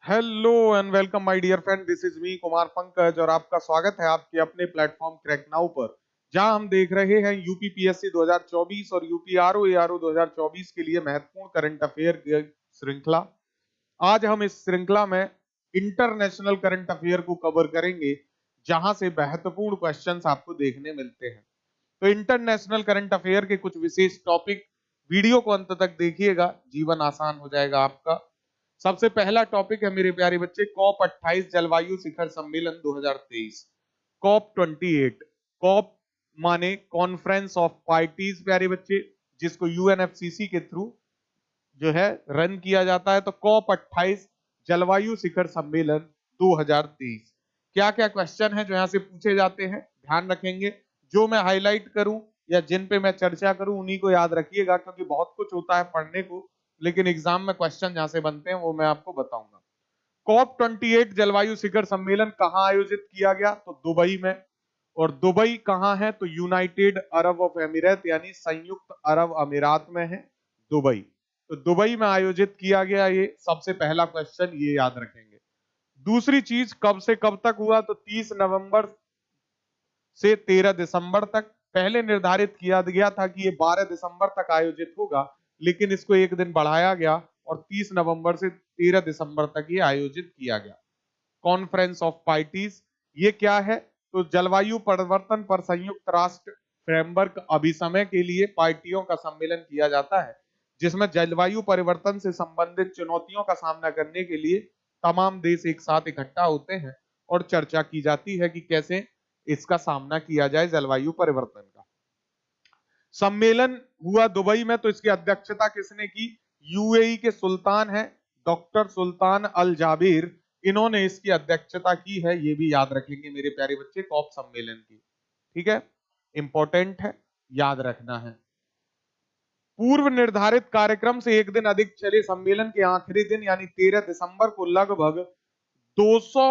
Hello and welcome my dear friend, this is me Kumar Pankaj और आपका स्वागत है आपके अपने प्लेटफॉर्म क्रैक नाउ पर, जहां हम देख रहे हैं यूपीपीएससी 2024 और यूपीआरओ एआरओ 2024 के लिए महत्वपूर्ण करंट अफेयर की श्रृंखला। आज हम इस श्रृंखला में इंटरनेशनल करंट अफेयर को कवर करेंगे, जहां से महत्वपूर्ण क्वेश्चंस आपको देखने मिलते हैं। तो इंटरनेशनल करंट अफेयर के कुछ विशेष टॉपिक, वीडियो को अंत तक देखिएगा, जीवन आसान हो जाएगा आपका। सबसे पहला टॉपिक है मेरे प्यारे बच्चे, कॉप 28 जलवायु शिखर सम्मेलन 2023। कॉप 28, कॉप माने कॉन्फ्रेंस ऑफ पार्टीज प्यारे बच्चे, जिसको यूएनएफसीसी के थ्रू जो है रन किया जाता है। तो कॉप 28 जलवायु शिखर सम्मेलन 2023, क्या क्या क्वेश्चन है जो यहां से पूछे जाते हैं, ध्यान रखेंगे। जो मैं हाईलाइट करूं या जिन पे मैं चर्चा करूं उन्हीं को याद रखिएगा, क्योंकि बहुत कुछ होता है पढ़ने को, लेकिन एग्जाम में क्वेश्चन जहां से बनते हैं वो मैं आपको बताऊंगा। कॉप 28 जलवायु शिखर सम्मेलन कहां आयोजित किया गया? तो दुबई में। और दुबई कहां है? तो यूनाइटेड अरब ऑफ एमिरेट यानी संयुक्त अरब अमीरात में है दुबई। तो दुबई में आयोजित किया गया, ये सबसे पहला क्वेश्चन ये याद रखेंगे। दूसरी चीज, कब से कब तक हुआ? तो 30 नवंबर से 13 दिसंबर तक। पहले निर्धारित किया गया था कि ये 12 दिसंबर तक आयोजित होगा, लेकिन इसको एक दिन बढ़ाया गया और 30 नवंबर से 13 दिसंबर तक ये आयोजित किया गया। कॉन्फ्रेंस ऑफ पार्टीज, ये क्या है? तो जलवायु परिवर्तन पर संयुक्त राष्ट्र फ्रेमवर्क अभिसमय के लिए पार्टियों का सम्मेलन किया जाता है, जिसमें जलवायु परिवर्तन से संबंधित चुनौतियों का सामना करने के लिए तमाम देश एक साथ इकट्ठा होते हैं और चर्चा की जाती है कि कैसे इसका सामना किया जाए जलवायु परिवर्तन का। सम्मेलन हुआ दुबई में, तो इसकी अध्यक्षता किसने की? यूएई के सुल्तान है डॉक्टर सुल्तान अल जाबिर, इन्होंने इसकी अध्यक्षता की है। ये भी याद रखेंगे मेरे प्यारे बच्चे, कॉप सम्मेलन की। ठीक है, इंपॉर्टेंट है, याद रखना है। पूर्व निर्धारित कार्यक्रम से एक दिन अधिक चले सम्मेलन के आखिरी दिन यानी 13 दिसंबर को लगभग 200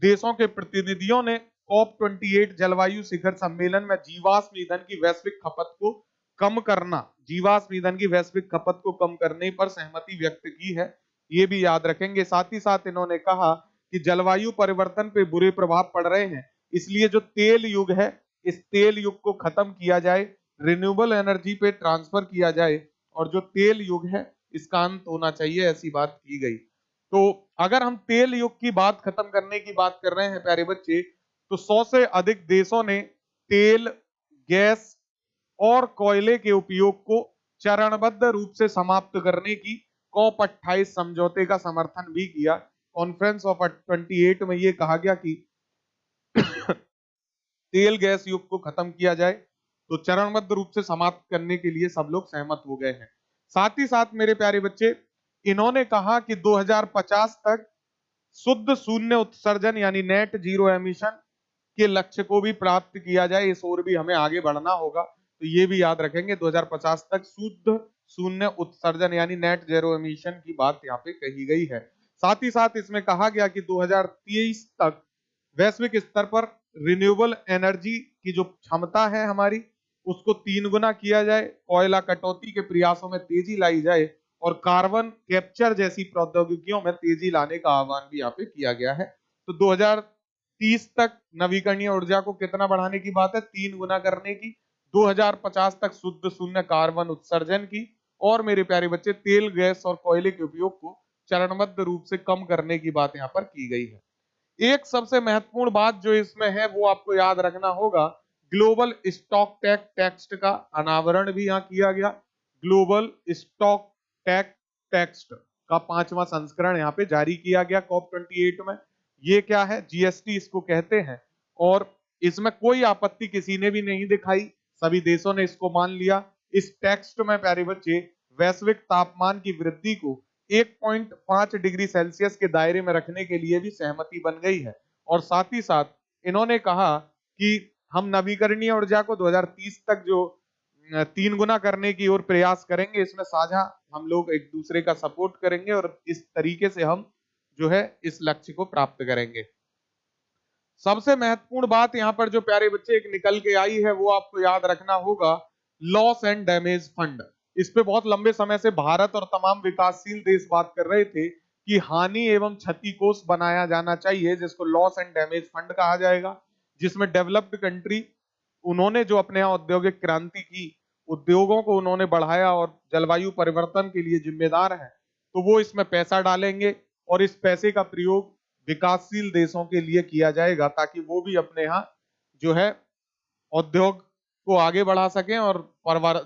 देशों के प्रतिनिधियों ने कॉप 28 जलवायु शिखर सम्मेलन में जीवाश्म ईंधन की वैश्विक खपत को कम करना, जीवाश्म ईंधन की वैश्विक खपत को कम करने पर सहमति व्यक्त की है। ये भी याद रखेंगे। साथ ही साथ इन्होंने कहा कि जलवायु परिवर्तन पे बुरे प्रभाव पड़ रहे हैं, इसलिए जो तेल युग है, इस तेल युग को खत्म किया जाए, रिन्यूएबल एनर्जी पे ट्रांसफर किया जाए, और जो तेल युग है इसका अंत होना चाहिए, ऐसी बात की गई। तो अगर हम तेल युग की बात खत्म करने की बात कर रहे हैं प्यारे बच्चे, तो 100 से अधिक देशों ने तेल, गैस और कोयले के उपयोग को चरणबद्ध रूप से समाप्त करने की कॉप 28 समझौते का समर्थन भी किया। कॉन्फ्रेंस ऑफ 28 में यह कहा गया कि तेल गैस युग को खत्म किया जाए, तो चरणबद्ध रूप से समाप्त करने के लिए सब लोग सहमत हो गए हैं। साथ ही साथ मेरे प्यारे बच्चे, इन्होंने कहा कि 2050 तक शुद्ध शून्य उत्सर्जन यानी नेट जीरो एमिशन के लक्ष्य को भी प्राप्त किया जाए, इस ओर भी हमें आगे बढ़ना होगा। तो ये भी याद रखेंगे, 2050 तक शुद्ध शून्य उत्सर्जन यानी नेट जीरो एमिशन की बात यहाँ पे कही गई है। साथ ही साथ इसमें कहा गया कि 2023 तक वैश्विक स्तर पर रिन्यूएबल एनर्जी की जो क्षमता है हमारी, उसको 3 गुना किया जाए, कोयला कटौती के प्रयासों में तेजी लाई जाए और कार्बन कैप्चर जैसी प्रौद्योगिकियों में तेजी लाने का आह्वान भी यहाँ पे किया गया है। तो 2030 तक नवीकरणीय ऊर्जा को कितना बढ़ाने की बात है? 3 गुना करने की। 2050 तक शुद्ध शून्य कार्बन उत्सर्जन की, और मेरे प्यारे बच्चे तेल गैस और कोयले के उपयोग को चरणबद्ध रूप से कम करने की बात यहाँ पर की गई है। एक सबसे महत्वपूर्ण बात जो इसमें है वो आपको याद रखना होगा, ग्लोबल स्टॉक टेक टेक्स्ट का अनावरण भी यहाँ किया गया। ग्लोबल स्टॉक टेक टेक्स्ट का 5वां संस्करण यहाँ पे जारी किया गया कॉप 28 में। ये क्या है? जीएसटी इसको कहते हैं, और इसमें कोई आपत्ति किसी ने भी नहीं दिखाई, सभी देशों ने इसको मान लिया। इस टेक्स्ट में प्यारे बच्चे वैश्विक तापमान की वृद्धि को 1.5 डिग्री सेल्सियस के दायरे में रखने के लिए भी सहमति बन गई है। और साथ ही साथ इन्होंने कहा कि हम नवीकरणीय ऊर्जा को 2030 तक जो 3 गुना करने की ओर प्रयास करेंगे, इसमें साझा हम लोग एक दूसरे का सपोर्ट करेंगे और इस तरीके से हम जो है इस लक्ष्य को प्राप्त करेंगे। सबसे महत्वपूर्ण बात यहाँ पर जो प्यारे बच्चे एक निकल के आई है वो आपको याद रखना होगा, लॉस एंड डैमेज फंड। इस पे बहुत लंबे समय से भारत और तमाम विकासशील देश बात कर रहे थे की हानि एवं क्षति कोष बनाया जाना चाहिए, जिसको लॉस एंड डैमेज फंड कहा जाएगा, जिसमें डेवलप्ड कंट्री उन्होंने जो अपने यहाँ औद्योगिक क्रांति की, उद्योगों को उन्होंने बढ़ाया और जलवायु परिवर्तन के लिए जिम्मेदार है, तो वो इसमें पैसा डालेंगे और इस पैसे का प्रयोग विकासशील देशों के लिए किया जाएगा, ताकि वो भी अपने यहाँ जो है उद्योग को आगे बढ़ा सकें और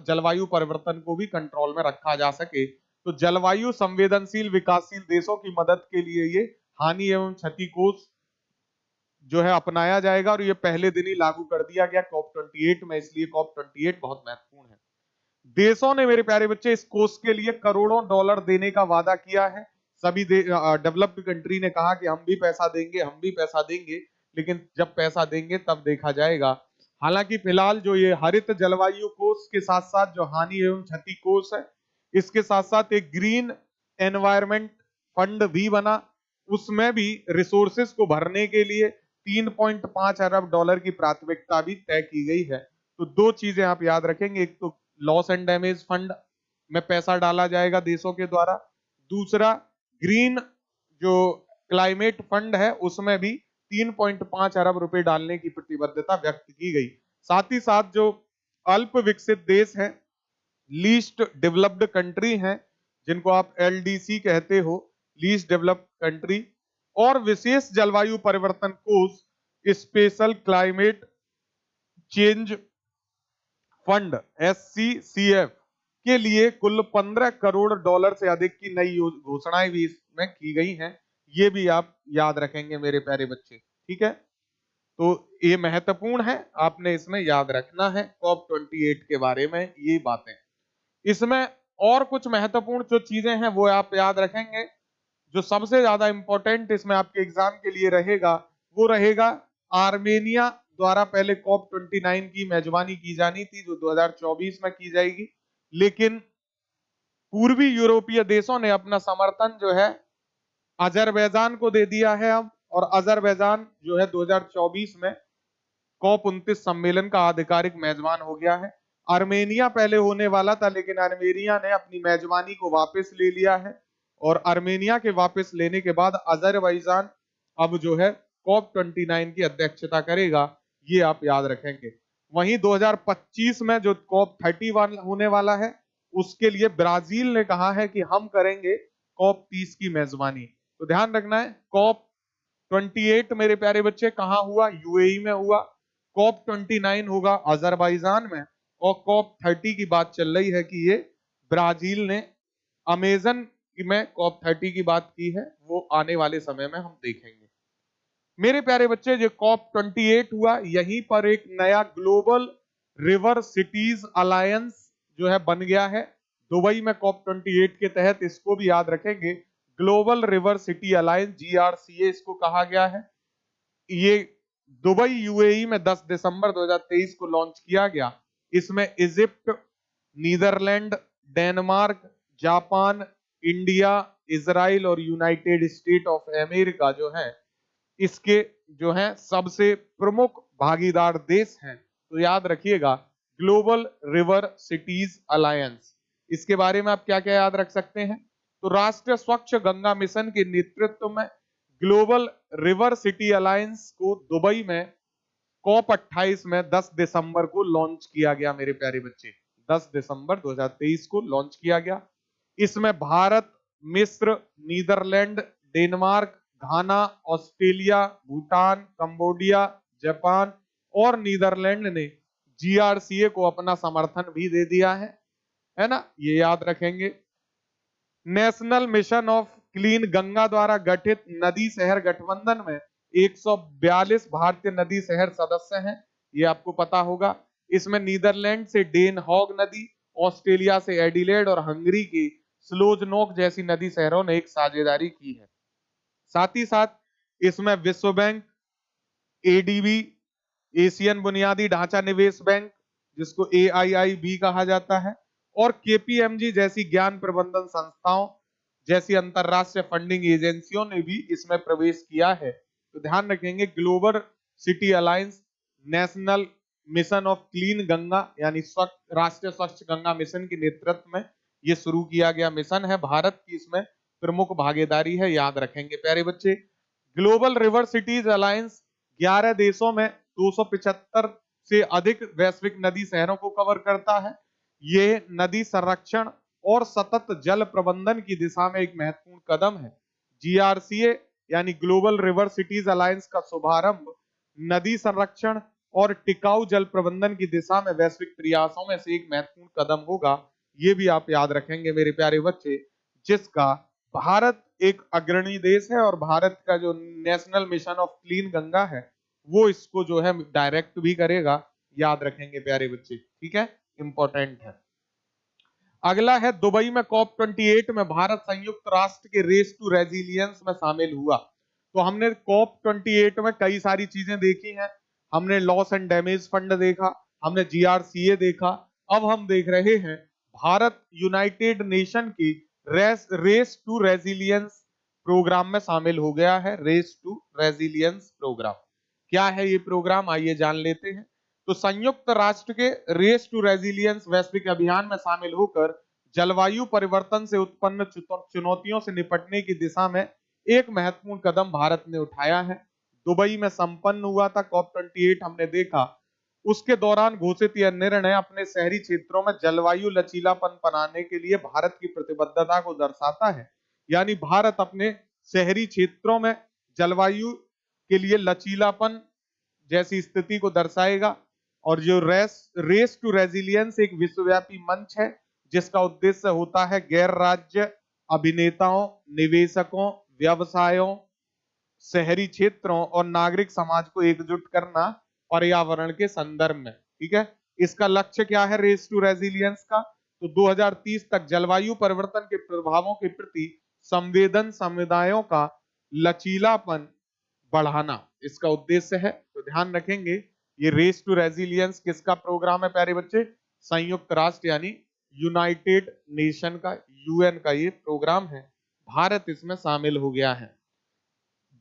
जलवायु परिवर्तन को भी कंट्रोल में रखा जा सके। तो जलवायु संवेदनशील विकासशील देशों की मदद के लिए ये हानि एवं क्षति कोष जो है अपनाया जाएगा, और ये पहले दिन ही लागू कर दिया गया COP28 में, इसलिए COP28 बहुत महत्वपूर्ण है। देशों ने मेरे प्यारे बच्चे इस कोष के लिए करोड़ों डॉलर देने का वादा किया है। सभी डेवलप्ड कंट्री ने कहा कि हम भी पैसा देंगे, हम भी पैसा देंगे, लेकिन जब पैसा देंगे तब देखा जाएगा। हालांकि फिलहाल जो ये हरित जलवायु कोष के साथ साथ जो हानि एवं क्षति कोष है, इसके साथ साथ एक ग्रीन एनवायरमेंट फंड भी बना, उसमें भी रिसोर्सेस को भरने के लिए 3.5 अरब डॉलर की प्राथमिकता भी तय की गई है। तो दो चीजें आप याद रखेंगे, एक तो लॉस एंड डैमेज फंड में पैसा डाला जाएगा देशों के द्वारा, दूसरा ग्रीन जो क्लाइमेट फंड है उसमें भी 3.5 अरब रुपए डालने की प्रतिबद्धता व्यक्त की गई। साथ ही साथ जो अल्प विकसित देश हैं, लीस्ट डेवलप्ड कंट्री हैं, जिनको आप LDC कहते हो, लीस्ट डेवलप्ड कंट्री, और विशेष जलवायु परिवर्तन कोष, special climate change fund SCCF के लिए कुल 15 करोड़ डॉलर से अधिक की नई घोषणाएं भी इसमें की गई हैं। ये भी आप याद रखेंगे मेरे प्यारे बच्चे, ठीक है। तो ये महत्वपूर्ण है, आपने इसमें याद रखना है COP28 के बारे में ये बातें। इसमें और कुछ महत्वपूर्ण जो चीजें हैं वो आप याद रखेंगे। जो सबसे ज्यादा इंपॉर्टेंट इसमें आपके एग्जाम के लिए रहेगा वो रहेगा आर्मेनिया द्वारा पहले COP29 की मेजबानी की जानी थी, जो 2024 में की जाएगी, लेकिन पूर्वी यूरोपीय देशों ने अपना समर्थन जो है अजरबैजान को दे दिया है अब, और अजरबैजान जो है 2024 में COP29 सम्मेलन का आधिकारिक मेजबान हो गया है। आर्मेनिया पहले होने वाला था, लेकिन आर्मेनिया ने अपनी मेजबानी को वापस ले लिया है, और आर्मेनिया के वापस लेने के बाद अजरबैजान अब जो है COP29 की अध्यक्षता करेगा, ये आप याद रखेंगे। वहीं 2025 में जो COP31 होने वाला है, उसके लिए ब्राजील ने कहा है कि हम करेंगे COP30 की मेजबानी। तो ध्यान रखना है, COP28 मेरे प्यारे बच्चे कहाँ हुआ? UAE में हुआ। COP29 होगा अजरबैजान में, और COP30 की बात चल रही है कि ये ब्राजील ने अमेजन में COP30 की बात की है, वो आने वाले समय में हम देखेंगे। मेरे प्यारे बच्चे, जो COP28 हुआ, यहीं पर एक नया ग्लोबल रिवर सिटीज अलायंस जो है बन गया है दुबई में COP28 के तहत। इसको भी याद रखेंगे, global river city alliance, GRCA इसको कहा गया है। ये दुबई UAE में 10 दिसंबर 2023 को लॉन्च किया गया। इसमें Egypt, Netherlands, Denmark, Japan, India, Israel और यूनाइटेड स्टेट ऑफ अमेरिका जो है इसके जो है सबसे प्रमुख भागीदार देश हैं। तो याद रखिएगा, ग्लोबल रिवर सिटीज अलायंस, इसके बारे में आप क्या क्या याद रख सकते हैं? तो राष्ट्रीय स्वच्छ गंगा मिशन के नेतृत्व में ग्लोबल रिवर सिटी अलायंस को दुबई में COP28 में 10 दिसंबर को लॉन्च किया गया मेरे प्यारे बच्चे। 10 दिसंबर 2023 को लॉन्च किया गया। इसमें भारत, मिस्र, नीदरलैंड, डेनमार्क, घाना, ऑस्ट्रेलिया, भूटान, कंबोडिया, जापान और नीदरलैंड ने GRCA को अपना समर्थन भी दे दिया है ना, ये याद रखेंगे। National mission of clean Ganga द्वारा गठित नदी शहर गठबंधन में 142 भारतीय नदी शहर सदस्य हैं, ये आपको पता होगा। इसमें नीदरलैंड से डेन हॉग नदी, ऑस्ट्रेलिया से एडिलेड और हंगरी की स्लोजनोक जैसी नदी शहरों ने एक साझेदारी की है। साथ ही साथ इसमें विश्व बैंक, ADB, एशियन बुनियादी ढांचा निवेश बैंक, जिसको AIIB कहा जाता है, और KPMG जैसी ज्ञान प्रबंधन संस्थाओं जैसी अंतरराष्ट्रीय फंडिंग एजेंसियों ने भी इसमें प्रवेश किया है। तो ध्यान रखेंगे, global city alliance, national mission of clean Ganga यानी राष्ट्रीय स्वच्छ गंगा मिशन के नेतृत्व में ये शुरू किया गया मिशन है। भारत की इसमें प्रमुख भागीदारी है, याद रखेंगे प्यारे बच्चे। ग्लोबल रिवर सिटीज अलायंस 11 देशों में 275 से अधिक वैश्विक नदी शहरों को कवर करता है। ये नदी संरक्षण और सतत जल प्रबंधन की दिशा में एक महत्वपूर्ण कदम है। जीआरसीए यानी ग्लोबल रिवर सिटीज अलायंस का शुभारंभ नदी संरक्षण और टिकाऊ जल प्रबंधन की दिशा में वैश्विक प्रयासों में से एक महत्वपूर्ण कदम होगा। ये भी आप याद रखेंगे मेरे प्यारे बच्चे, जिसका भारत एक अग्रणी देश है और भारत का जो national mission of clean Ganga है वो इसको जो है डायरेक्ट भी करेगा, याद रखेंगे प्यारे बच्चे, ठीक है, इंपॉर्टेंट है। अगला है दुबई में COP28 में भारत संयुक्त राष्ट्र के रेस टू रेजिलियंस में शामिल हुआ। तो हमने COP28 में कई सारी चीजें देखी हैं। हमने लॉस एंड डैमेज फंड देखा, हमने जीआरसीए देखा, अब हम देख रहे हैं भारत यूनाइटेड नेशन की रेस टू रेजिलियंस प्रोग्राम में शामिल हो गया है। रेस टू रेजिलियंस प्रोग्राम क्या है ये प्रोग्राम, आइए जान लेते हैं। तो संयुक्त राष्ट्र के रेस टू रेजिलियंस वैश्विक अभियान में शामिल होकर जलवायु परिवर्तन से उत्पन्न चुनौतियों से निपटने की दिशा में एक महत्वपूर्ण कदम भारत ने उठाया है। दुबई में संपन्न हुआ था COP28, हमने देखा उसके दौरान घोषित यह निर्णय अपने शहरी क्षेत्रों में जलवायु लचीलापन बनाने के लिए भारत की प्रतिबद्धता को दर्शाता है। यानी भारत अपने शहरी क्षेत्रों में जलवायु के लिए लचीलापन जैसी स्थिति को दर्शाएगा। और जो रेस टू रेजिलियंस एक विश्वव्यापी मंच है जिसका उद्देश्य होता है गैर राज्य अभिनेताओं, निवेशकों, व्यवसायों, शहरी क्षेत्रों और नागरिक समाज को एकजुट करना पर्यावरण के संदर्भ में, ठीक है। इसका लक्ष्य क्या है रेस टू रेजिलियंस का, तो 2030 तक जलवायु परिवर्तन के प्रभावों के प्रति संवेदन समुदायों का लचीलापन बढ़ाना इसका उद्देश्य है। तो ध्यान रखेंगे ये रेस टू रेजिलियंस किसका प्रोग्राम है प्यारे बच्चे, संयुक्त राष्ट्र यानी यूनाइटेड नेशन का, यूएन का ये प्रोग्राम है। भारत इसमें शामिल हो गया है।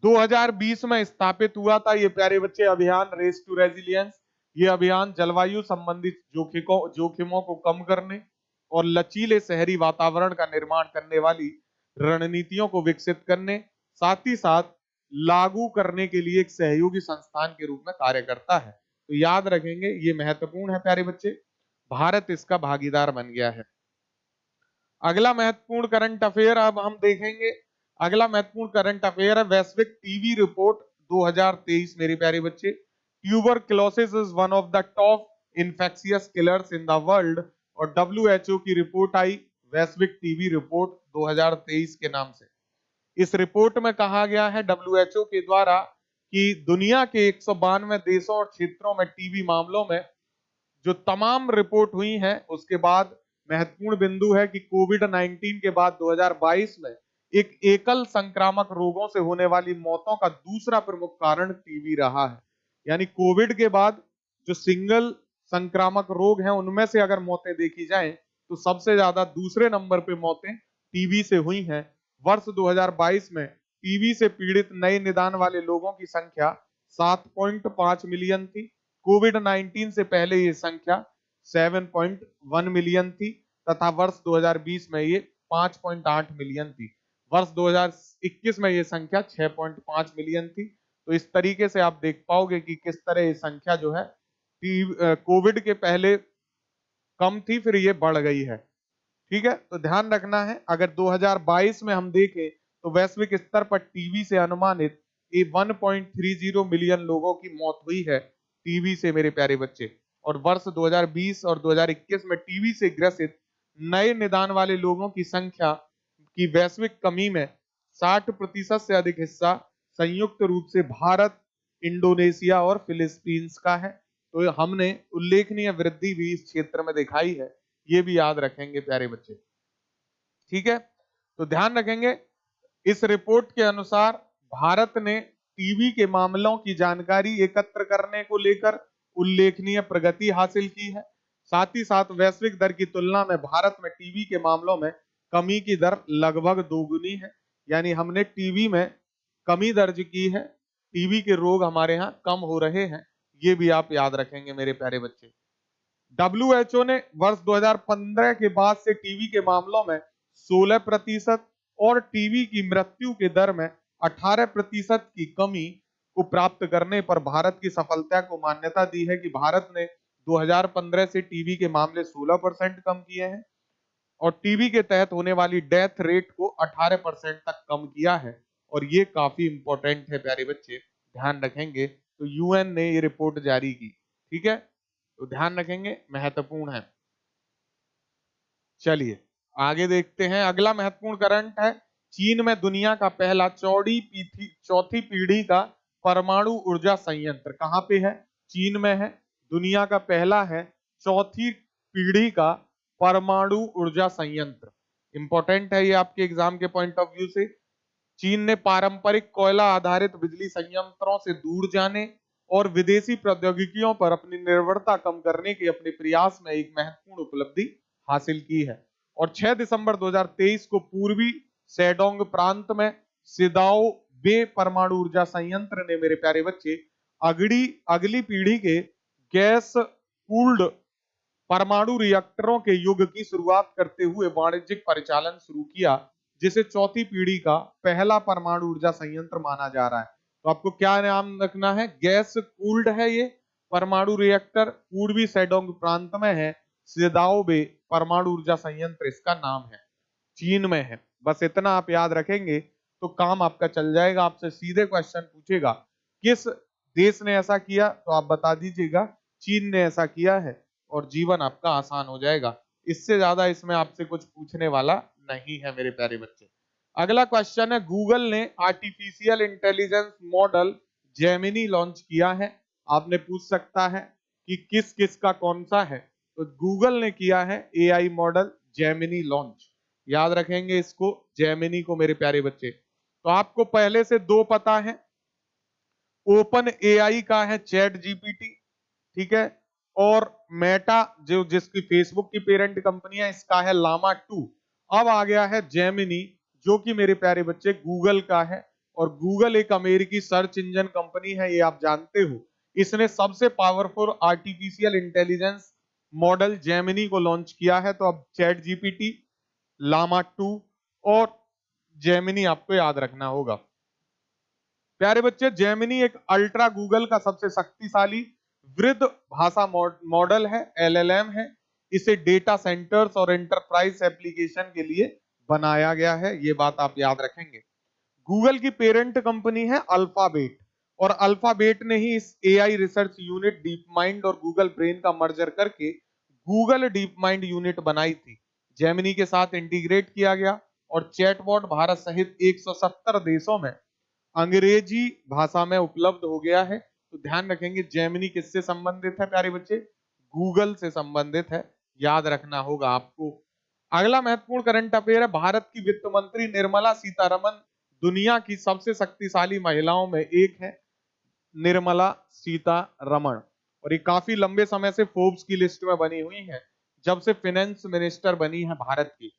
2020 में स्थापित हुआ था ये प्यारे बच्चे अभियान रेस टू रेजिलियंस। ये अभियान जलवायु संबंधित जोखिमों को कम करने और लचीले शहरी वातावरण का निर्माण करने वाली रणनीतियों को विकसित करने, साथ ही साथ लागू करने के लिए एक सहयोगी संस्थान के रूप में कार्य करता है। तो याद रखेंगे ये महत्वपूर्ण है प्यारे बच्चे, भारत इसका भागीदार बन गया है। अगला महत्वपूर्ण करंट अफेयर अब हम देखेंगे। अगला महत्वपूर्ण करंट अफेयर है वैश्विक टीबी रिपोर्ट 2023 मेरे प्यारे बच्चे। Tuberculosis is one of the top infectious killers in the world और WHO की रिपोर्ट आई वैश्विक टीबी रिपोर्ट 2023 के नाम से। इस रिपोर्ट में कहा गया है WHO के द्वारा कि दुनिया के 192 देशों और क्षेत्रों में टीबी मामलों में जो तमाम रिपोर्ट हुई हैं उसके बाद महत्वपूर्ण बिंदु है कि कोविड-19 के बाद 2022 में एक एकल संक्रामक रोगों से होने वाली मौतों का दूसरा प्रमुख कारण टीबी रहा है। यानी कोविड के बाद जो सिंगल संक्रामक रोग हैं उनमें से अगर मौतें देखी जाएं तो सबसे ज्यादा दूसरे नंबर पे मौतें टीबी से हुई हैं। वर्ष 2022 में टीबी से पीड़ित नए निदान वाले लोगों की संख्या 7.5 मिलियन थी। कोविड-19 से पहले ये संख्या 7.1 मिलियन थी तथा वर्ष 2020 में ये 5.8 मिलियन थी। वर्ष 2021 में ये संख्या 6.5 मिलियन थी। तो इस तरीके से आप देख पाओगे कि किस तरह ये संख्या जो है कोविड के पहले कम थी फिर ये बढ़ गई है, ठीक है। तो ध्यान रखना है अगर 2022 में हम देखें तो वैश्विक स्तर पर टीबी से अनुमानित 1.30 मिलियन लोगों की मौत हुई है टीबी से मेरे प्यारे बच्चे। और वर्ष 2020 और 2021 में टीबी से ग्रसित नए निदान वाले लोगों की संख्या की वैश्विक कमी में 60% से अधिक हिस्सा संयुक्त रूप से भारत, इंडोनेशिया और फिलीपींस का है। तो हमने उल्लेखनीय वृद्धि भी इस क्षेत्र में दिखाई है, ये भी याद रखेंगे प्यारे बच्चे, ठीक है। तो ध्यान रखेंगे इस रिपोर्ट के अनुसार भारत ने टीबी के मामलों की जानकारी एकत्र करने को लेकर उल्लेखनीय प्रगति हासिल की है। साथ ही साथ वैश्विक दर की तुलना में भारत में टीबी के मामलों में कमी की दर लगभग दोगुनी है। यानी हमने टीबी में कमी दर्ज की है, टीबी के रोग हमारे यहाँ कम हो रहे हैं, ये भी आप याद रखेंगे मेरे प्यारे बच्चे। WHO ने वर्ष 2015 के बाद से टीबी के मामलों में 16% और टीबी की मृत्यु के दर में 18% की कमी को प्राप्त करने पर भारत की सफलता को मान्यता दी है कि भारत ने 2015 से टीबी के मामले 16% कम किए हैं और टीबी के तहत होने वाली डेथ रेट को 18% तक कम किया है। और ये काफी इंपॉर्टेंट है प्यारे बच्चे, ध्यान रखेंगे। तो यूएन ने ये रिपोर्ट जारी की, ठीक है, तो ध्यान रखेंगे, महत्वपूर्ण है। चलिए आगे देखते हैं। अगला महत्वपूर्ण करंट है, चीन में दुनिया का पहला चौथी पीढ़ी का परमाणु ऊर्जा संयंत्र कहां पे है? चीन में है। दुनिया का पहला है चौथी पीढ़ी का परमाणु ऊर्जा संयंत्र। इंपॉर्टेंट है ये आपके एग्जाम के पॉइंट ऑफ व्यू से। चीन ने पारंपरिक कोयला आधारित बिजली संयंत्रों से दूर जाने और विदेशी प्रौद्योगिकियों पर अपनी निर्भरता कम करने के अपने प्रयास में एक महत्वपूर्ण उपलब्धि हासिल की है। और 6 दिसंबर 2023 को पूर्वी सेडोंग प्रांत में सिदाओ बे परमाणु ऊर्जा संयंत्र ने मेरे प्यारे बच्चे अगली पीढ़ी के गैस कूल्ड परमाणु रिएक्टरों के युग की शुरुआत करते हुए वाणिज्यिक परिचालन शुरू किया, जिसे चौथी पीढ़ी का पहला परमाणु ऊर्जा संयंत्र माना जा रहा है। तो आपको क्या नाम रखना है? गैस कूल्ड है ये परमाणु रिएक्टर, पूर्वी सेडोंग प्रांत में है, सिदाओबे परमाणु ऊर्जा संयंत्र इसका नाम है, चीन में है। बस इतना आप याद रखेंगे तो काम आपका चल जाएगा। आपसे सीधे क्वेश्चन पूछेगा किस देश ने ऐसा किया, तो आप बता दीजिएगा चीन ने ऐसा किया है और जीवन आपका आसान हो जाएगा। इससे ज्यादा इसमें आपसे कुछ पूछने वाला नहीं है मेरे प्यारे बच्चे। अगला क्वेश्चन है, गूगल ने artificial intelligence model Gemini launch किया है। आपने पूछ सकता है कि किस किस का कौन सा है, तो गूगल ने किया है एआई मॉडल जेमिनी लॉन्च। याद रखेंगे इसको, जेमिनी को मेरे प्यारे बच्चे। तो आपको पहले से दो पता है, ओपन एआई का है चैट जीपीटी, ठीक है, और मेटा जो जिसकी फेसबुक की पेरेंट कंपनी है इसका है लामा 2। अब आ गया है जेमिनी जो कि मेरे प्यारे बच्चे गूगल का है, और गूगल एक अमेरिकी सर्च इंजन कंपनी है, ये आप जानते हो। इसने सबसे powerful artificial intelligence model Gemini को लॉन्च किया है। तो अब चैट जीपीटी, लामा 2 और जेमिनी आपको याद रखना होगा। प्यारे बच्चे, जेमिनी एक अल्ट्रा गूगल का सबसे शक्तिशाली वृद्ध भाषा मॉडल है, एलएलएम है। इसे डेटा सेंटर्स और एंटरप्राइज एप्लीकेशन के लिए बनाया गया है, ये बात आप याद रखेंगे। गूगल की पेरेंट कंपनी है अल्फाबेट, और अल्फाबेट ने ही इस AI research unit deep mind और गूगल ब्रेन का मर्जर करके गूगल डीप माइंड यूनिट बनाई थी। जेमिनी के साथ इंटीग्रेट किया गया और चैटबॉट भारत सहित 170 देशों में अंग्रेजी भाषा में उपलब्ध हो गया है। तो ध्यान रखेंगे जेमिनी किससे संबंधित है प्यारे बच्चे? गूगल से संबंधित है, याद रखना होगा आपको। अगला महत्वपूर्ण करंट अफेयर है, भारत की वित्त मंत्री निर्मला सीतारमन दुनिया की सबसे शक्तिशाली महिलाओं में एक है, निर्मला सीतारमण। और ये काफी लंबे समय से फोर्ब्स की लिस्ट में बनी हुई है, जब से फाइनेंस मिनिस्टर बनी है भारत की।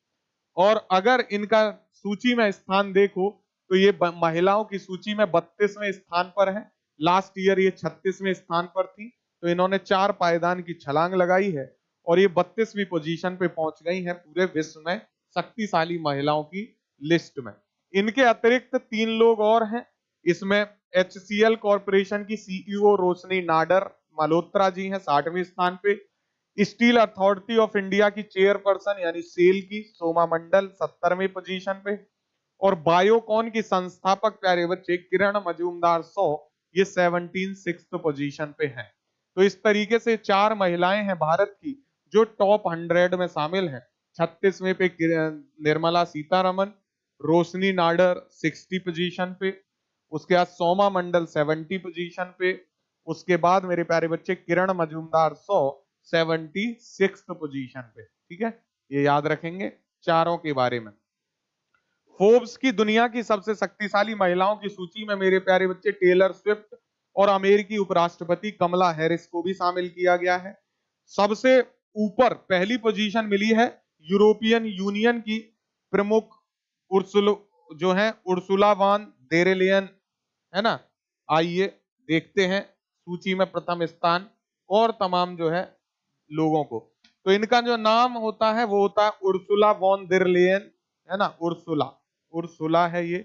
और अगर इनका सूची में स्थान देखो तो ये महिलाओं की सूची में 32वें स्थान पर है। लास्ट ईयर ये 36वें स्थान पर थी। तो इन्होंने 4 पायदान की छलांग लगाई है और ये 32वीं पोजीशन पे पहुंच गई है पूरे विश्व में शक्तिशाली महिलाओं की लिस्ट में। इनके अतिरिक्त 3 लोग और हैं इसमें। एचसीएल कॉरपोरेशन की सीईओ रोशनी नाडर मल्होत्रा जी हैं 60वें स्थान पे। स्टील अथॉरिटी ऑफ इंडिया की चेयरपर्सन यानी सेल की सोमा मंडल 70वें पोजीशन पे। और बायोकॉन की संस्थापक प्यारे बच्चे किरण मजूमदार 100 ये 76th पोजीशन पे हैं। तो इस तरीके से 4 महिलाएं हैं भारत की जो टॉप 100 में शामिल हैं। 36वें पे निर्मला सीतारमन, रोशनी नाडर 60 पोजीशन पे, उसके बाद सोमा मंडल 70 पोजीशन पे, उसके बाद मेरे प्यारे बच्चे किरण मजूमदार 100 76th पोजीशन पे। ठीक है, ये याद रखेंगे चारों के बारे में। फोर्ब्स की दुनिया की सबसे शक्तिशाली महिलाओं की सूची में मेरे प्यारे बच्चे टेलर स्विफ्ट और अमेरिकी उपराष्ट्रपति कमला हैरिस को भी शामिल किया गया है। सबसे ऊपर पहली पोजीशन मिली है यूरोपियन यूनियन की प्रमुख जो है उर्सुला वान देर लेयन, है ना। आइए देखते हैं सूची में प्रथम स्थान और तमाम जो है लोगों को। तो इनका जो नाम होता है वो होता है उर्सुला वॉन देर लेयन, है ना, उर्सुला उर्सुला है ये।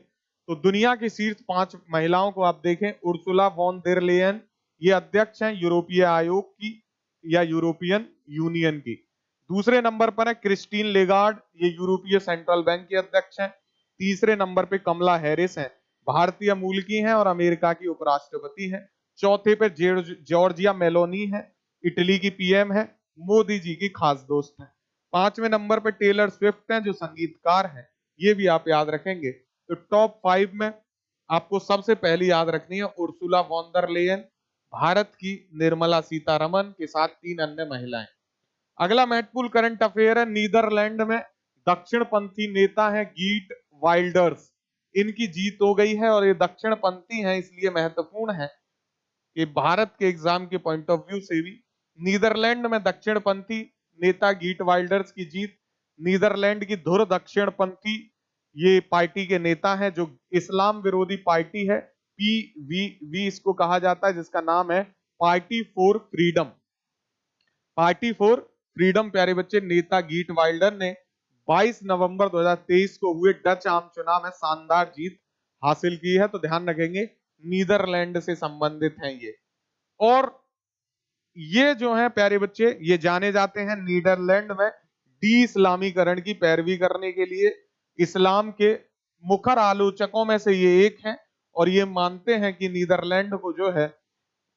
तो दुनिया की शीर्ष 5 महिलाओं को आप देखें, उर्सुला वॉन देर लेयन ये अध्यक्ष हैं यूरोपीय आयोग की या यूरोपियन यूनियन की। दूसरे नंबर पर है क्रिस्टीन लेगार्ड, ये यूरोपीय सेंट्रल बैंक के अध्यक्ष हैं। तीसरे नंबर पे कमला हैरिस हैं, भारतीय मूल की हैं और अमेरिका की उपराष्ट्रपति हैं। चौथे पे जॉर्जिया मेलोनी है, इटली की पीएम है, मोदी जी की खास दोस्त है। पांचवें नंबर पे टेलर स्विफ्ट हैं जो संगीतकार हैं, ये भी आप याद रखेंगे। तो टॉप 5 में आपको सबसे पहली याद रखनी है Ursula von der Leyen, Bharat की निर्मला सीतारमन के साथ 3 अन्य महिलाएं। अगला महत्वपूर्ण करंट अफेयर है, नीदरलैंड में दक्षिणपंथी नेता है गीट वाइल्डर्स, इनकी जीत हो गई है और ये दक्षिणपंथी हैं इसलिए महत्वपूर्ण है कि भारत के एग्जाम के पॉइंट ऑफ व्यू से भी नीदरलैंड में दक्षिणपंथी नेता गीट वाइल्डर्स की जीत। नीदरलैंड की धुर दक्षिणपंथी ये पार्टी के नेता हैं जो इस्लाम विरोधी पार्टी है, पीवीवी इसको कहा जाता है, जिसका नाम है party for freedom. Party for freedom प्यारे बच्चे, नेता गीट वाइल्डर ने 22 नवंबर 2023 को हुए डच आम चुनाव में शानदार जीत हासिल की है। तो ध्यान रखेंगे नीदरलैंड से संबंधित हैं ये। और ये जो है प्यारे बच्चे ये जाने जाते हैं नीदरलैंड में डी इस्लामीकरण की पैरवी करने के लिए। इस्लाम के मुखर आलोचकों में से ये एक है और ये मानते हैं कि नीदरलैंड को जो है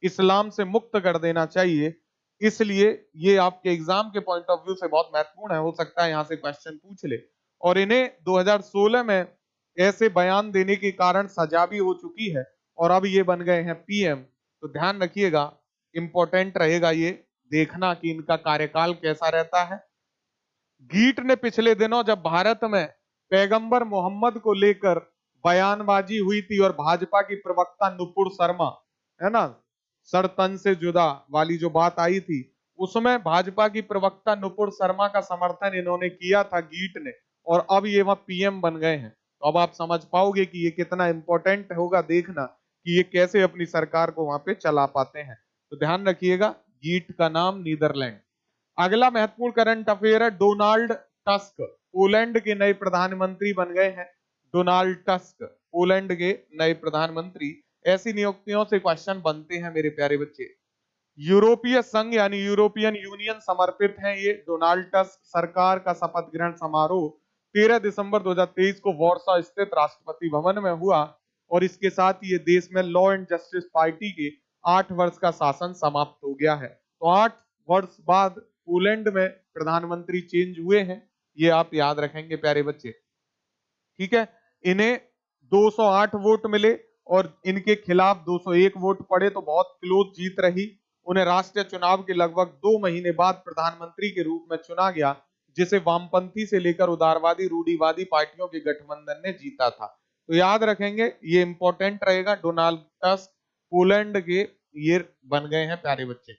इस्लाम से मुक्त कर देना चाहिए। इसलिए ये आपके एग्जाम के पॉइंट ऑफ व्यू से बहुत महत्वपूर्ण है, हो सकता है यहां से क्वेश्चन पूछ ले। और इन्हें 2016 में ऐसे बयान देने के कारण सजा भी हो चुकी है और अब ये बन गए हैं पीएम। तो ध्यान रखिएगा, इंपॉर्टेंट रहेगा ये देखना कि इनका कार्यकाल कैसा रहता है। गीट ने पिछले दिनों जब भारत में पैगंबर मोहम्मद को लेकर बयानबाजी हुई थी और भाजपा की प्रवक्ता नुपुर शर्मा, है ना, सर तन से जुदा वाली जो बात आई थी, उसमें भाजपा की प्रवक्ता नुपुर शर्मा का समर्थन इन्होंने किया था गीट ने, और अब ये वहां पीएम बन गए हैं। तो अब आप समझ पाओगे कि ये कितना इंपॉर्टेंट होगा देखना कि ये कैसे अपनी सरकार को वहां पे चला पाते हैं। तो ध्यान रखिएगा गीट का नाम नीदरलैंड। अगला महत्वपूर्ण करंट अफेयर है, डोनाल्ड टस्क पोलैंड के नए प्रधानमंत्री बन गए हैं। डोनाल्ड टस्क पोलैंड के नए प्रधानमंत्री। ऐसी नियुक्तियों से क्वेश्चन बनते हैं मेरे प्यारे बच्चे। यूरोपीय संघ यानी यूरोपियन यूनियन समर्पित है ये। डोनाल्ड टस्क सरकार का शपथ ग्रहण समारोह 13 दिसंबर 2023 को वॉर्सा स्थित राष्ट्रपति भवन में हुआ और इसके साथ ही ये देश में लॉ एंड जस्टिस पार्टी के 8 वर्ष का शासन समाप्त हो गया है। तो 8 वर्ष बाद पोलैंड में प्रधानमंत्री चेंज हुए हैं, ये आप याद रखेंगे प्यारे बच्चे। ठीक है, इन्हें 208 वोट मिले और इनके खिलाफ 201 वोट पड़े, तो बहुत क्लोज जीत रही। उन्हें राष्ट्रीय चुनाव के लगभग 2 महीने बाद प्रधानमंत्री के रूप में चुना गया, जिसे वामपंथी से लेकर उदारवादी रूढ़िवादी पार्टियों के गठबंधन ने जीता था। तो याद रखेंगे, ये इंपॉर्टेंट रहेगा। डोनाल्ड टस्क पोलैंड के ये बन गए हैं प्यारे बच्चे।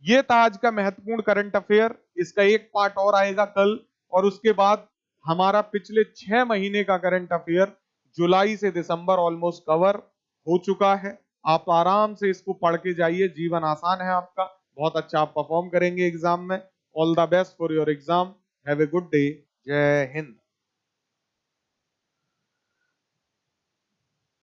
ये था आज का महत्वपूर्ण करंट अफेयर। इसका एक पार्ट और आएगा कल, और उसके बाद हमारा पिछले 6 महीने का करंट अफेयर जुलाई से दिसंबर ऑलमोस्ट कवर हो चुका है। आप आराम से इसको पढ़ के जाइए, जीवन आसान है आपका, बहुत अच्छा आप परफॉर्म करेंगे एग्जाम में। All the best for your exam, have a good day, जय हिंद।